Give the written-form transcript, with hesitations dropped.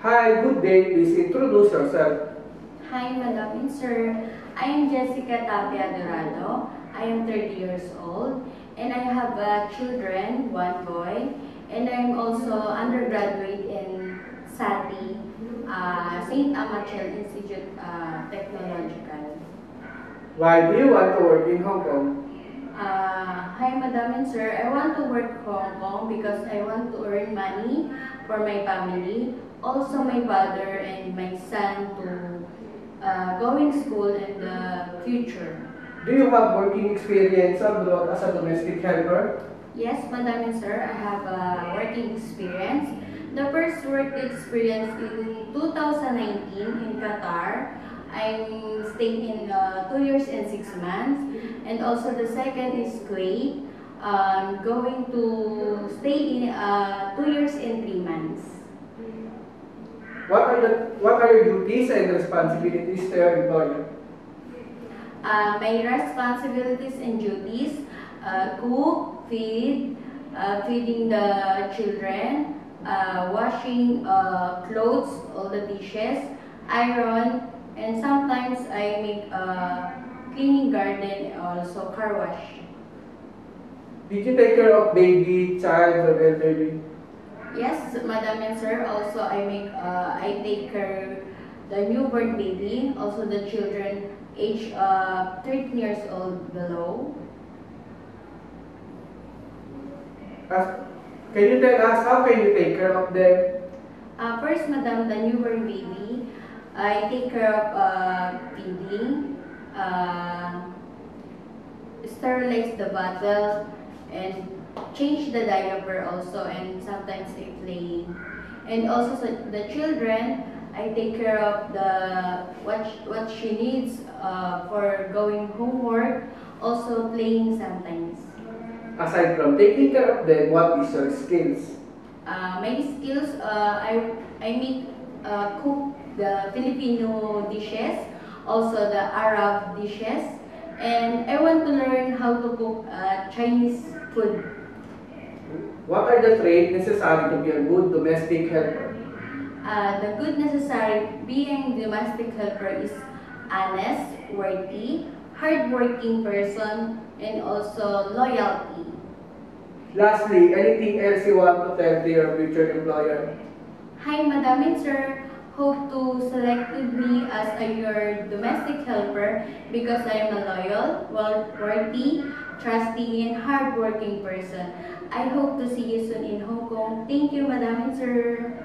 Hi, good day. Please introduce yourself. Hi, Madam and Sir. I am Jessica Tapia Dorado. I am 30 years old and I have children, one boy, and I am also undergraduate in SATI, St. Amachel Institute Technological. Why do you want to work in Hong Kong? Hi, Madam and Sir. I want to work Hong Kong because I want to earn money for my family, also my father and my son to going school in the future. Do you have working experience abroad as a domestic helper? Yes, Madam and Sir, I have a working experience. The first work experience in 2019 in Qatar. I'm staying in 2 years and 6 months. And also the second is Kuwait. Going to stay in 2 years and 3 months. What are your duties and responsibilities to your employer? My responsibilities and duties, cook, feeding the children, washing clothes, all the dishes, iron, and sometimes I make cleaning garden, also car wash. Did you take care of baby, child, or elderly? Yes, Madam and Sir. Also, I take care the newborn baby, also the children age 13 years old below. Can you tell us how can you take care of them? First, Madam, the newborn baby, I take care of feeding, sterilize the bottle, and change the diaper also, and sometimes I play. And also the children, I take care of what she needs for going homework, also playing sometimes. Aside from taking care of them, what is your skills? My skills, I make cook the Filipino dishes, also the Arab dishes, and I want to learn how to cook Chinese food. What are the traits necessary to be a good domestic helper? The good necessary being domestic helper is honest, worthy, hardworking person, and also loyalty. Lastly, anything else you want to tell to your future employer? Hi, Madam and Sir. Hope to selected me as your domestic helper because I am a loyal, worthy, trusting, and hardworking person. I hope to see you soon in Hong Kong. Thank you, Madam and Sir.